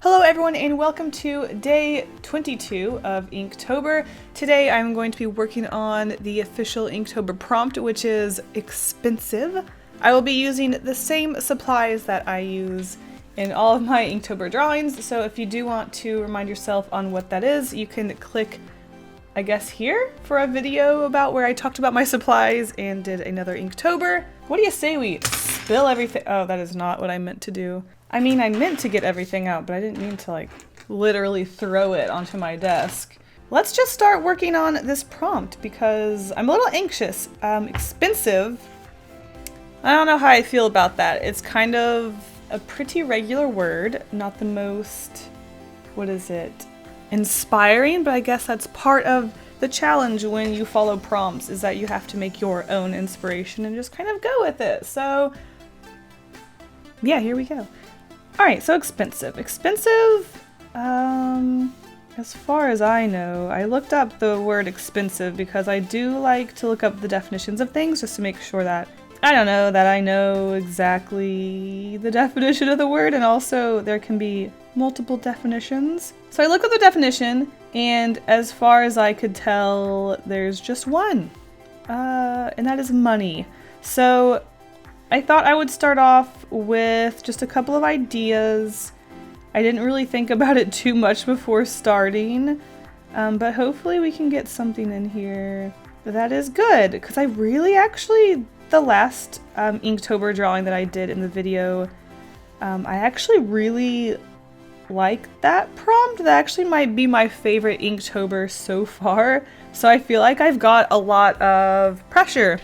Hello everyone and welcome to day 22 of Inktober. Today I'm going to be working on the official Inktober prompt, which is expensive. I will be using the same supplies that I use in all of my Inktober drawings, so if you do want to remind yourself on what that is, you can click, I guess, here for a video about where I talked about my supplies and did another Inktober. What do you say we spill everything? Oh, that is not what I meant to do. I mean, I meant to get everything out, but I didn't mean to like literally throw it onto my desk. Let's just start working on this prompt because I'm a little anxious. Expensive. I don't know how I feel about that. It's kind of a pretty regular word, not the most, what is it, inspiring, but I guess that's part of the challenge when you follow prompts, is that you have to make your own inspiration and just kind of go with it. So yeah, here we go. All right, so expensive. Expensive, as far as I know, I looked up the word expensive because I do like to look up the definitions of things just to make sure that, I don't know, that I know exactly the definition of the word, and also there can be multiple definitions. So I look at the definition, and as far as I could tell, there's just one, and that is money. So I thought I would start off with just a couple of ideas. I didn't really think about it too much before starting, but hopefully we can get something in here that is good, because I really actually, the last Inktober drawing that I did in the video, I actually really like that prompt. That actually might be my favorite Inktober so far, so I feel like I've got a lot of pressure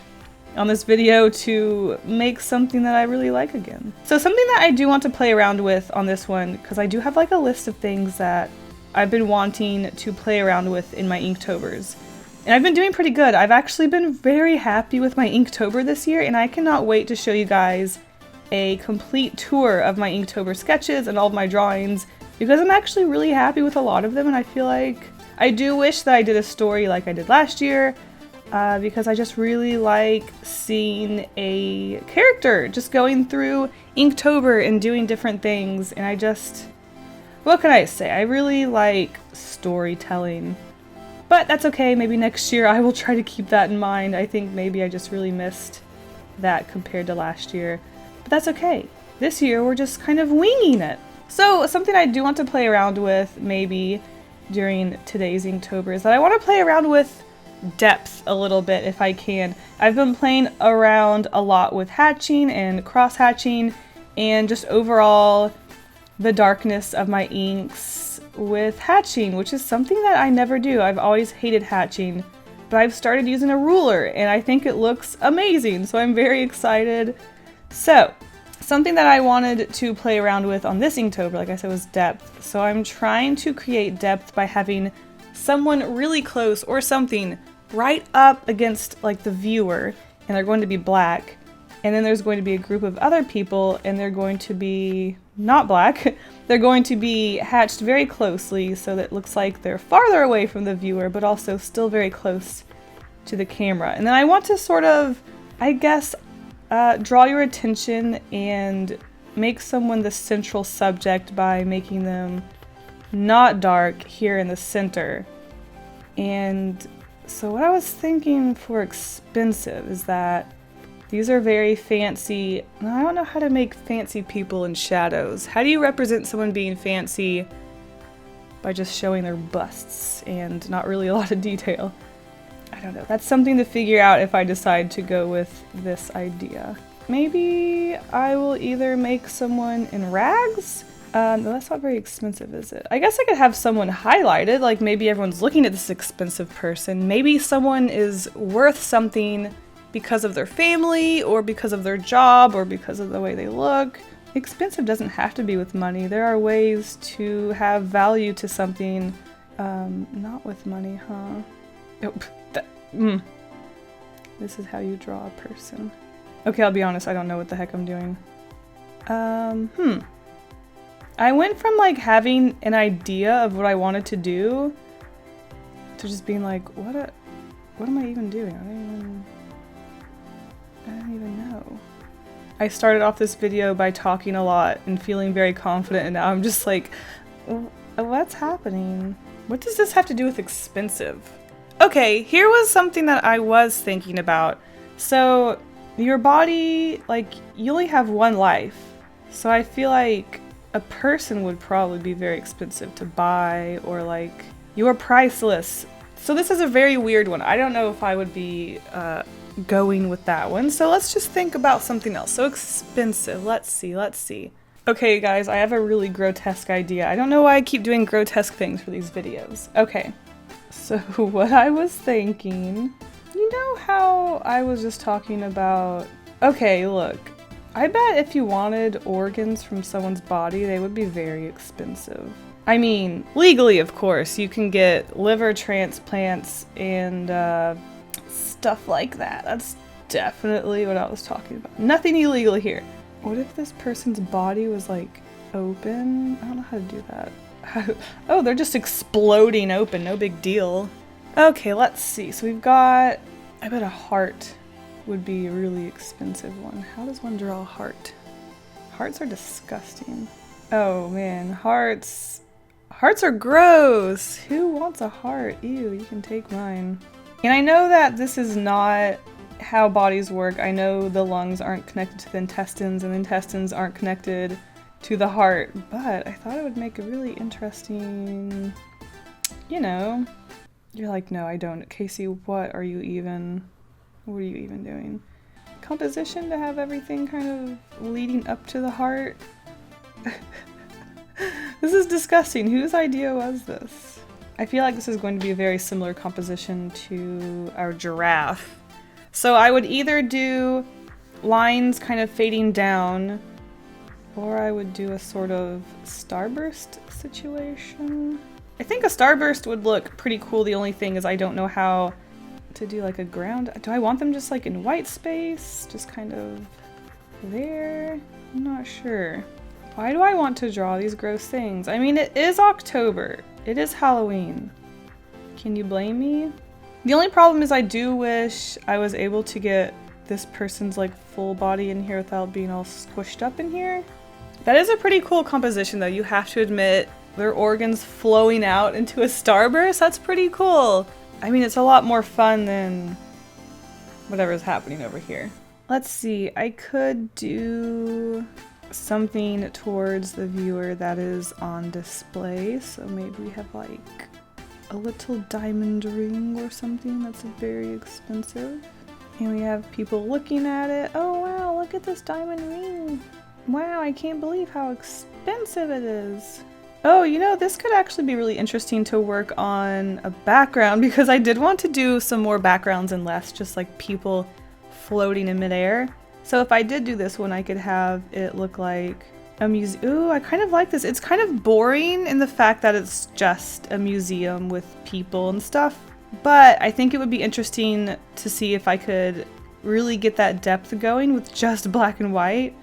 on this video to make something that I really like again. So something that I do want to play around with on this one, because I do have like a list of things that I've been wanting to play around with in my Inktobers. And I've been doing pretty good. I've actually been very happy with my Inktober this year, and I cannot wait to show you guys a complete tour of my Inktober sketches and all of my drawings, because I'm actually really happy with a lot of them, and I feel like I do wish that I did a story like I did last year, because I just really like seeing a character just going through Inktober and doing different things, and I just, what can I say? I really like storytelling. But that's okay, maybe next year I will try to keep that in mind. I think maybe I just really missed that compared to last year. But that's okay. This year we're just kind of winging it. So something I do want to play around with maybe during today's Inktober is that I want to play around with depth a little bit if I can. I've been playing around a lot with hatching and cross hatching and just overall the darkness of my inks with hatching, which is something that I never do. I've always hated hatching, but I've started using a ruler and I think it looks amazing, so I'm very excited. So something that I wanted to play around with on this Inktober, like I said, was depth. So I'm trying to create depth by having someone really close or something right up against like the viewer, and they're going to be black, and then there's going to be a group of other people and they're going to be not black. They're going to be hatched very closely so that it looks like they're farther away from the viewer but also still very close to the camera. And then I want to sort of, I guess, draw your attention and make someone the central subject by making them not dark here in the center. And so what I was thinking for expensive is that these are very fancy. I don't know how to make fancy people in shadows. How do you represent someone being fancy by just showing their busts and not really a lot of detail? I don't know. That's something to figure out if I decide to go with this idea. Maybe I will either make someone in rags. No, that's not very expensive, is it? I guess I could have someone highlighted, like maybe everyone's looking at this expensive person. Maybe someone is worth something because of their family, or because of their job, or because of the way they look. Expensive doesn't have to be with money. There are ways to have value to something, not with money, huh? Oh, This is how you draw a person. Okay, I'll be honest, I don't know what the heck I'm doing. I went from like having an idea of what I wanted to do to just being like, what am I even doing? I don't even know. I started off this video by talking a lot and feeling very confident, and now I'm just like, What's happening? What does this have to do with expensive? Okay, here was something that I was thinking about. So your body, like, you only have one life. So I feel like a person would probably be very expensive to buy, or like, you're priceless. So this is a very weird one. I don't know if I would be going with that one. So let's just think about something else. So expensive. Let's see. Okay, guys, I have a really grotesque idea. I don't know why I keep doing grotesque things for these videos. Okay, so what I was thinking, you know how I was just talking about, okay, look, I bet if you wanted organs from someone's body, they would be very expensive. I mean, legally, of course, you can get liver transplants and stuff like that. That's definitely what I was talking about. Nothing illegal here. What if this person's body was like open? I don't know how to do that. Oh, they're just exploding open, no big deal. Okay, let's see. So we've got, I bet a heart would be a really expensive one. How does one draw a heart? Hearts are disgusting. Oh man, hearts are gross. Who wants a heart? Ew, you can take mine. And I know that this is not how bodies work. I know the lungs aren't connected to the intestines and the intestines aren't connected to the heart, but I thought it would make a really interesting, you know, you're like, no, I don't. Kasey, what are you even doing? Composition to have everything kind of leading up to the heart? This is disgusting. Whose idea was this? I feel like this is going to be a very similar composition to our giraffe. So I would either do lines kind of fading down, or I would do a sort of starburst situation. I think a starburst would look pretty cool. The only thing is I don't know how to do like a ground. Do I want them just like in white space? Just kind of there? I'm not sure. Why do I want to draw these gross things? I mean, it is October. It is Halloween. Can you blame me? The only problem is I do wish I was able to get this person's like full body in here without being all squished up in here. That is a pretty cool composition though, you have to admit. Their organs flowing out into a starburst, that's pretty cool. I mean, it's a lot more fun than whatever's happening over here. Let's see, I could do something towards the viewer that is on display. So maybe we have like a little diamond ring or something that's very expensive. And we have people looking at it. Oh wow, look at this diamond ring. Wow, I can't believe how expensive it is. Oh, you know, this could actually be really interesting to work on a background, because I did want to do some more backgrounds and less just like people floating in midair. So if I did do this one, I could have it look like a museum. Ooh, I kind of like this. It's kind of boring in the fact that it's just a museum with people and stuff, but I think it would be interesting to see if I could really get that depth going with just black and white.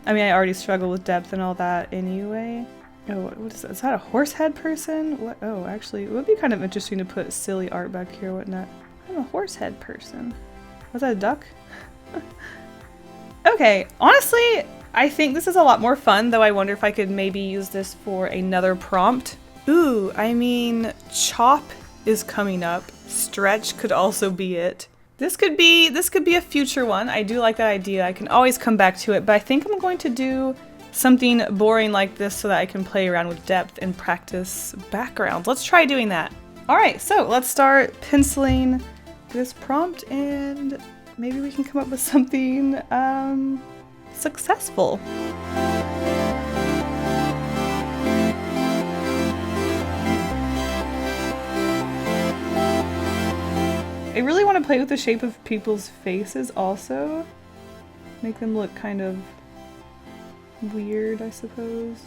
I mean, I already struggle with depth and all that anyway. Oh, what is that? Is that a horse head person? What? Oh, actually, it would be kind of interesting to put silly art back here, wouldn't it? I'm a horse head person. Was that a duck? Okay, honestly, I think this is a lot more fun, though I wonder if I could maybe use this for another prompt. Ooh, I mean, chop is coming up. Stretch could also be it. This could be a future one. I do like that idea. I can always come back to it, but I think I'm going to do something boring like this so that I can play around with depth and practice backgrounds. Let's try doing that. All right, so let's start penciling this prompt and maybe we can come up with something successful. I really want to play with the shape of people's faces also. Make them look kind of weird, I suppose.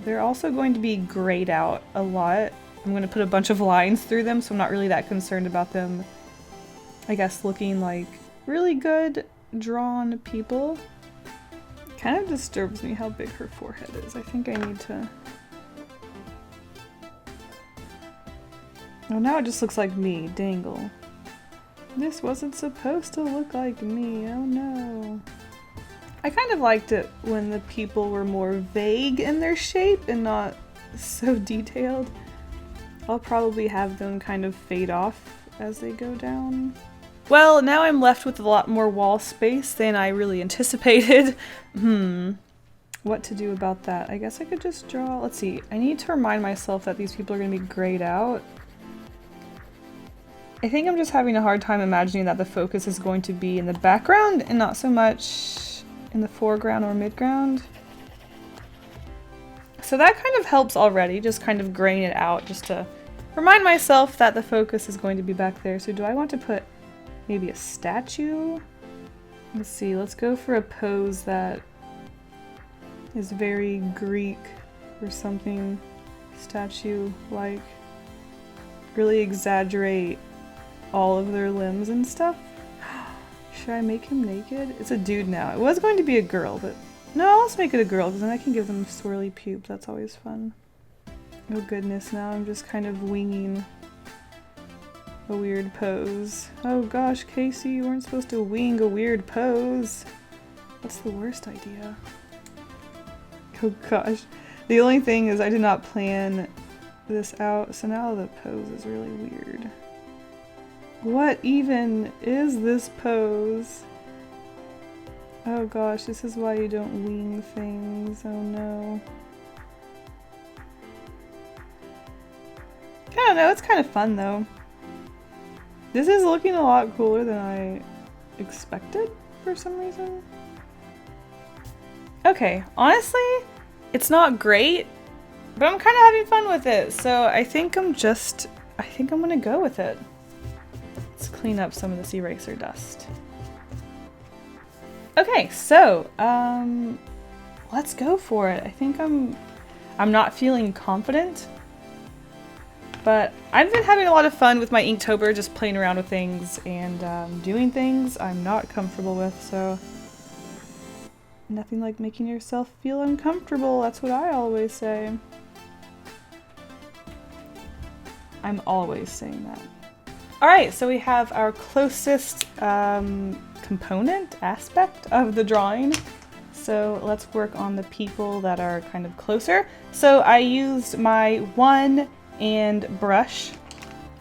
They're also going to be grayed out a lot. I'm going to put a bunch of lines through them, so I'm not really that concerned about them, I guess, looking like really good drawn people. It kind of disturbs me how big her forehead is. I think I need to... Oh, now it just looks like me. Dangle. This wasn't supposed to look like me. Oh no. I kind of liked it when the people were more vague in their shape and not so detailed. I'll probably have them kind of fade off as they go down. Well, now I'm left with a lot more wall space than I really anticipated. What to do about that? I guess I could just draw, let's see, I need to remind myself that these people are going to be grayed out. I think I'm just having a hard time imagining that the focus is going to be in the background and not so much in the foreground or midground. So that kind of helps already, just kind of graying it out just to remind myself that the focus is going to be back there. So do I want to put maybe a statue? Let's see, let's go for a pose that is very Greek or something statue-like. Really exaggerate all of their limbs and stuff. Should I make him naked? It's a dude now. It was going to be a girl, but no, let's make it a girl because then I can give them swirly pubes. That's always fun. Oh goodness, now I'm just kind of winging a weird pose. Oh gosh, Kasey, you weren't supposed to wing a weird pose. What's the worst idea? Oh gosh. The only thing is I did not plan this out, so now the pose is really weird. What even is this pose? Oh gosh, this is why you don't wing things. Oh no. I don't know, it's kind of fun though. This is looking a lot cooler than I expected for some reason. Okay, honestly, it's not great, but I'm kind of having fun with it, so I think I'm gonna go with it. Let's clean up some of this eraser dust. Okay, so, let's go for it. I think I'm not feeling confident, but I've been having a lot of fun with my Inktober, just playing around with things and doing things I'm not comfortable with, so nothing like making yourself feel uncomfortable. That's what I always say. I'm always saying that. Alright, so we have our closest component, aspect of the drawing. So let's work on the people that are kind of closer. So I used my one and brush.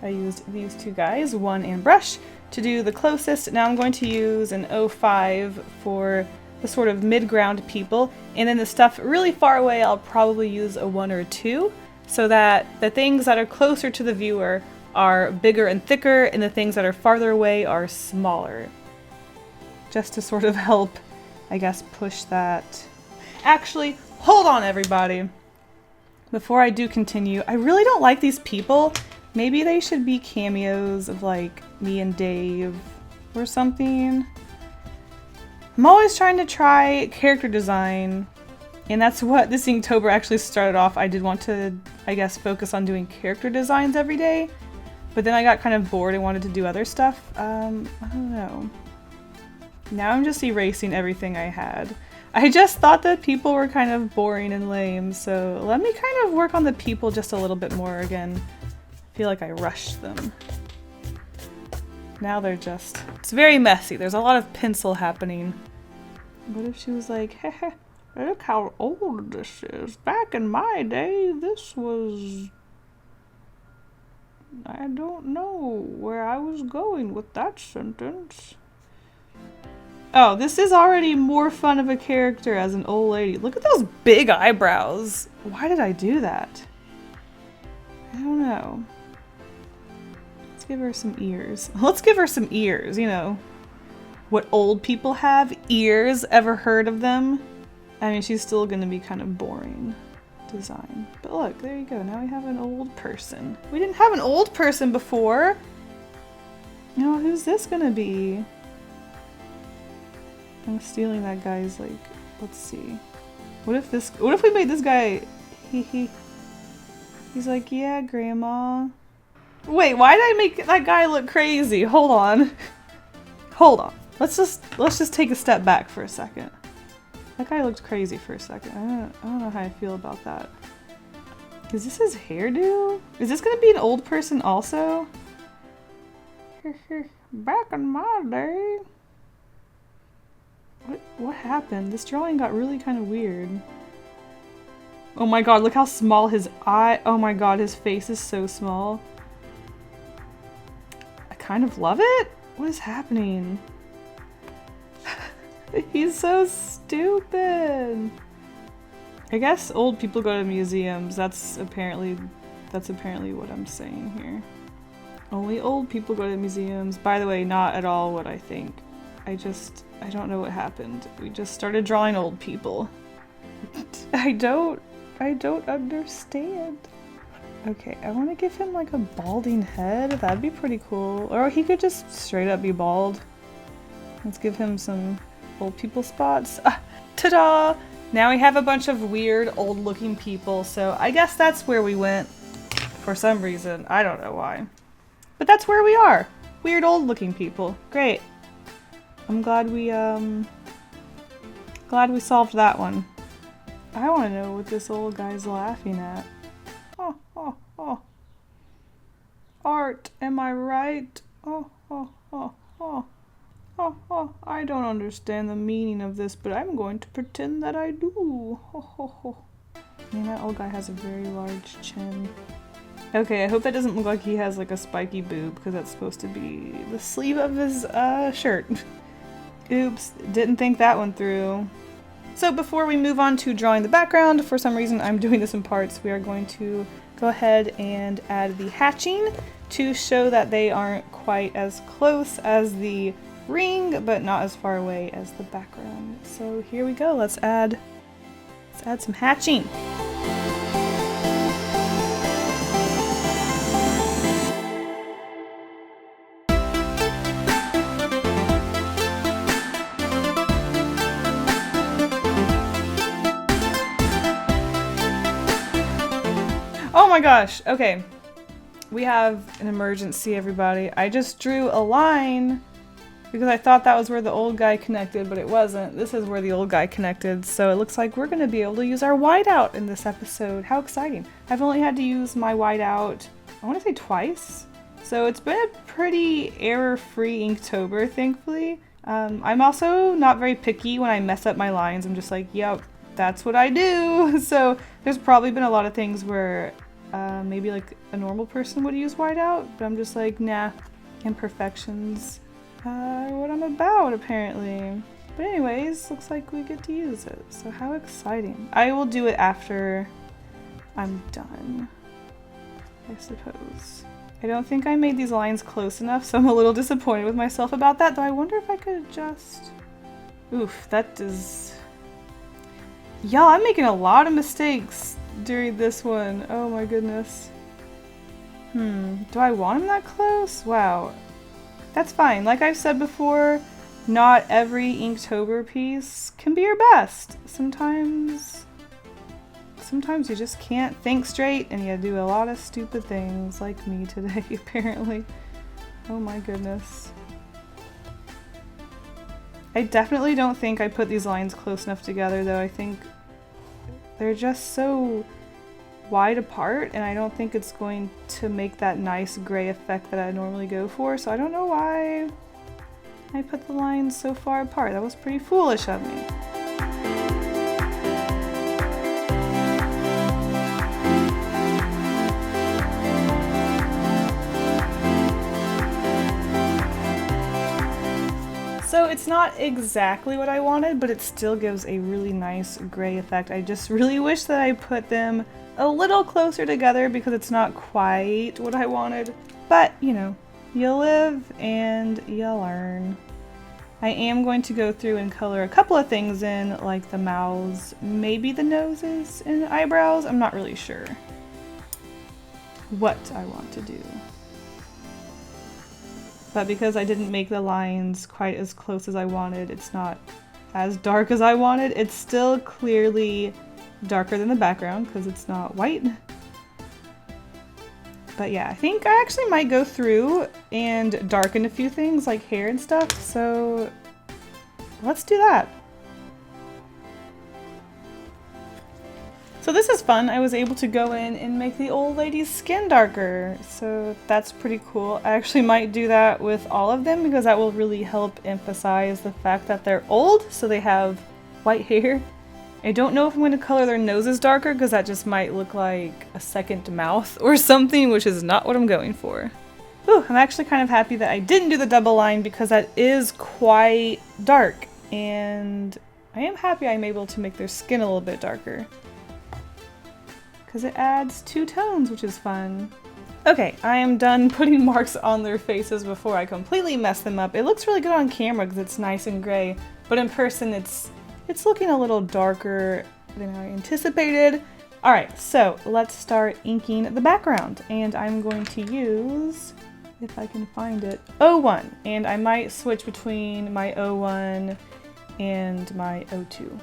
I used these two guys, one and brush, to do the closest. Now I'm going to use an 05 for the sort of mid-ground people, and then the stuff really far away I'll probably use a 1 or 2, so that the things that are closer to the viewer are bigger and thicker and the things that are farther away are smaller. Just to sort of help, I guess, push that. Actually, hold on everybody. Before I do continue, I really don't like these people. Maybe they should be cameos of like me and Dave or something. I'm always trying to try character design, and that's what this Inktober actually started off. I did want to, I guess, focus on doing character designs every day, but then I got kind of bored and wanted to do other stuff. I don't know. Now I'm just erasing everything I had. I just thought that people were kind of boring and lame, so let me kind of work on the people just a little bit more again. I feel like I rushed them. Now they're just, it's very messy. There's a lot of pencil happening. What if she was like, heh, look how old this is. Back in my day, this was... I don't know where I was going with that sentence. Oh, this is already more fun of a character as an old lady. Look at those big eyebrows. Why did I do that? I don't know. Let's give her some ears. Let's give her some ears, you know. What old people have, ears, ever heard of them? I mean, she's still gonna be kind of boring design. But look, there you go, now we have an old person. We didn't have an old person before! Now, who's this gonna be? I'm stealing that guy's, like, let's see. What if we made this guy, he's like, yeah, grandma. Wait, why did I make that guy look crazy? Hold on. Hold on. Let's just take a step back for a second. That guy looked crazy for a second. I don't know how I feel about that. Is this his hairdo? Is this gonna be an old person also? Back in my day. What happened? This drawing got really kind of weird. Oh my god, look how small his eye. Oh my god, his face is so small. I kind of love it. What is happening? He's so stupid. I guess old people go to museums. That's apparently what I'm saying here. Only old people go to museums. By the way, not at all what I think. I don't know what happened. We just started drawing old people. I don't understand. Okay, I want to give him like a balding head. That'd be pretty cool. Or he could just straight up be bald. Let's give him some old people spots. Ta-da! Now we have a bunch of weird old looking people, so I guess that's where we went for some reason. I don't know why. But that's where we are. Weird old looking people. Great. I'm glad we solved that one. I want to know what this old guy's laughing at. Oh, oh, oh. Art, am I right? Oh, oh, oh, oh. Oh, oh, I don't understand the meaning of this, but I'm going to pretend that I do. Ho, ho, ho. I mean, that old guy has a very large chin. Okay, I hope that doesn't look like he has like a spiky boob, because that's supposed to be the sleeve of his shirt. Oops, didn't think that one through. So before we move on to drawing the background, for some reason I'm doing this in parts, we are going to go ahead and add the hatching to show that they aren't quite as close as the ring, but not as far away as the background. So here we go, let's add some hatching. Oh my gosh, okay. We have an emergency, everybody. I just drew a line because I thought that was where the old guy connected, but it wasn't. This is where the old guy connected, so it looks like we're going to be able to use our whiteout in this episode. How exciting. I've only had to use my whiteout, I want to say twice. So it's been a pretty error-free Inktober, thankfully. I'm also not very picky when I mess up my lines. I'm just like, yep, that's what I do. So there's probably been a lot of things where maybe like a normal person would use whiteout, but I'm just like, nah, imperfections. What I'm about, apparently. But anyways, looks like we get to use it, so how exciting. I will do it after I'm done, I suppose. I don't think I made these lines close enough, so I'm a little disappointed with myself about that, though I wonder if I could just... Oof, that is... Y'all, I'm making a lot of mistakes during this one. Oh my goodness. Do I want him that close? Wow. That's fine. Like I've said before, not every Inktober piece can be your best. Sometimes you just can't think straight and you do a lot of stupid things, like me today, apparently. Oh my goodness. I definitely don't think I put these lines close enough together, though. I think they're just so wide apart, and I don't think it's going to make that nice gray effect that I normally go for, so I don't know why I put the lines so far apart. That was pretty foolish of me. So it's not exactly what I wanted, but it still gives a really nice gray effect. I just really wish that I put them a little closer together because it's not quite what I wanted. But, you know, you live and you learn. I am going to go through and color a couple of things in, like the mouths, maybe the noses and eyebrows. I'm not really sure what I want to do. But because I didn't make the lines quite as close as I wanted, it's not as dark as I wanted. It's still clearly darker than the background because it's not white. But yeah, I think I actually might go through and darken a few things like hair and stuff, so let's do that. So So this is fun. I was able to go in and make the old lady's skin darker. So that's pretty cool. I actually might do that with all of them because that will really help emphasize the fact that they're old, so they have white hair. I don't know if I'm going to color their noses darker because that just might look like a second mouth or something, which is not what I'm going for. Ooh, I'm actually kind of happy that I didn't do the double line because that is quite dark, and I am happy I'm able to make their skin a little bit darker because it adds 2 tones, which is fun. Okay, I am done putting marks on their faces before I completely mess them up. It looks really good on camera because it's nice and gray, but in person it's looking a little darker than I anticipated. All right, so let's start inking the background, and I'm going to use, if I can find it, 01, and I might switch between my 01 and my 02.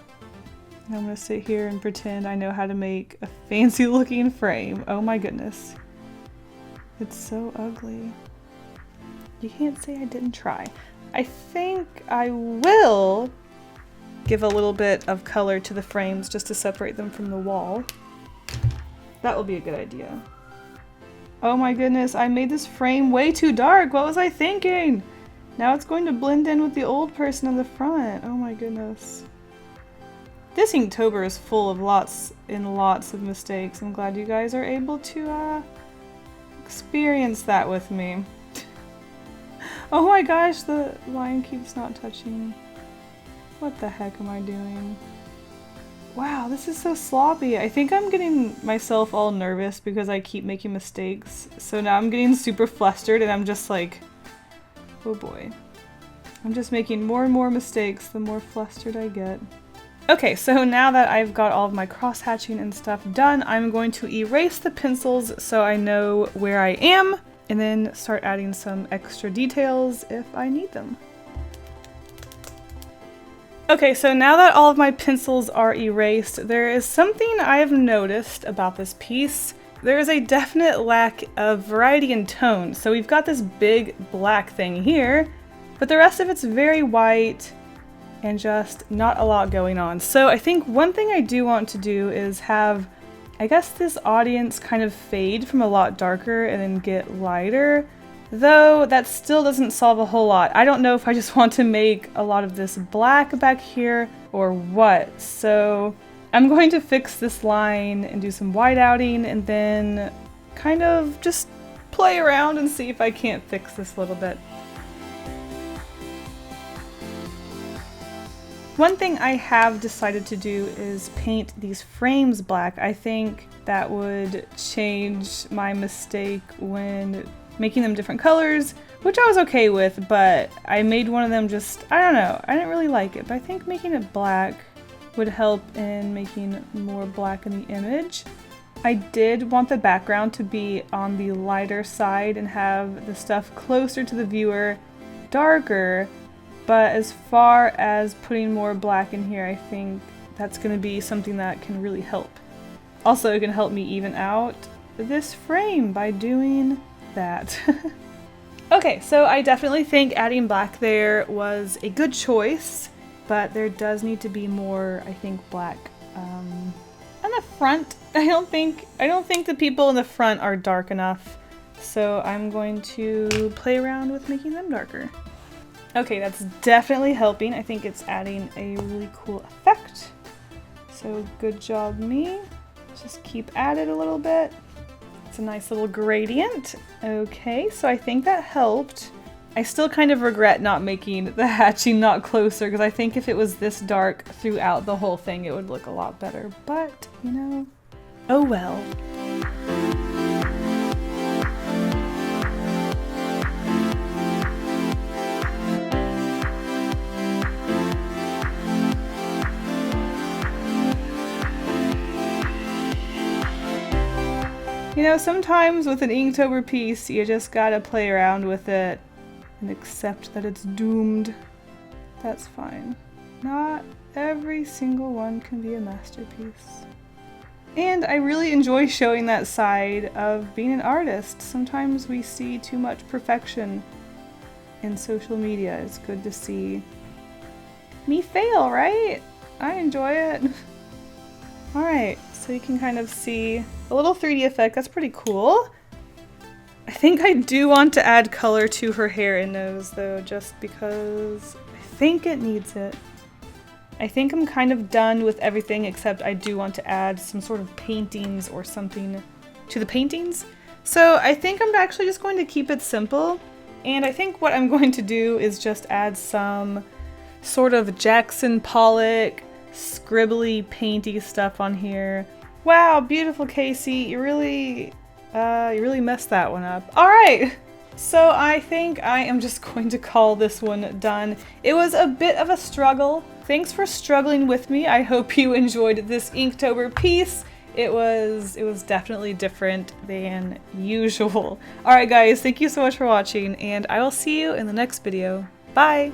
I'm gonna sit here and pretend I know how to make a fancy looking frame. Oh my goodness. It's so ugly. You can't say I didn't try. I think I will give a little bit of color to the frames just to separate them from the wall. That will be a good idea. Oh my goodness, I made this frame way too dark. What was I thinking? Now it's going to blend in with the old person on the front. Oh my goodness. This Inktober is full of lots and lots of mistakes. I'm glad you guys are able to experience that with me. Oh my gosh, the line keeps not touching. What the heck am I doing? Wow, this is so sloppy. I think I'm getting myself all nervous because I keep making mistakes. So now I'm getting super flustered and I'm just like, oh boy. I'm just making more and more mistakes the more flustered I get. Okay, so now that I've got all of my cross-hatching and stuff done, I'm going to erase the pencils so I know where I am, and then start adding some extra details if I need them. Okay, so now that all of my pencils are erased, there is something I have noticed about this piece. There is a definite lack of variety in tone. So we've got this big black thing here, but the rest of it's very white and just not a lot going on. So I think one thing I do want to do is have, I guess, this audience kind of fade from a lot darker and then get lighter. Though that still doesn't solve a whole lot. I don't know if I just want to make a lot of this black back here or what. So I'm going to fix this line and do some whiteouting and then kind of just play around and see if I can't fix this a little bit. One thing I have decided to do is paint these frames black. I think that would change my mistake when making them different colors, which I was okay with, but I made one of them just, I don't know, I didn't really like it, but I think making it black would help in making more black in the image. I did want the background to be on the lighter side and have the stuff closer to the viewer, darker, but as far as putting more black in here, I think that's going to be something that can really help. Also, it can help me even out this frame by doing that. Okay, so I definitely think adding black there was a good choice, but there does need to be more, I think, black on the front. I don't think the people in the front are dark enough, so I'm going to play around with making them darker. Okay, that's definitely helping. I think it's adding a really cool effect. So good job, me. Just keep at it a little bit. It's a nice little gradient. Okay, so I think that helped. I still kind of regret not making the hatching knot closer because I think if it was this dark throughout the whole thing, it would look a lot better. But, you know, oh well. You know, sometimes with an Inktober piece, you just gotta play around with it and accept that it's doomed. That's fine. Not every single one can be a masterpiece. And I really enjoy showing that side of being an artist. Sometimes we see too much perfection in social media. It's good to see me fail, right? I enjoy it. Alright, so you can kind of see a little 3D effect. That's pretty cool. I think I do want to add color to her hair and nose though, just because I think it needs it. I think I'm kind of done with everything except I do want to add some sort of paintings or something to the paintings. So I think I'm actually just going to keep it simple. And I think what I'm going to do is just add some sort of Jackson Pollock scribbly painty stuff on here. Wow, beautiful Kasey. You really messed that one up. All right. So I think I am just going to call this one done. It was a bit of a struggle. Thanks for struggling with me. I hope you enjoyed this Inktober piece. It was definitely different than usual. All right, guys, thank you so much for watching, and I will see you in the next video. Bye.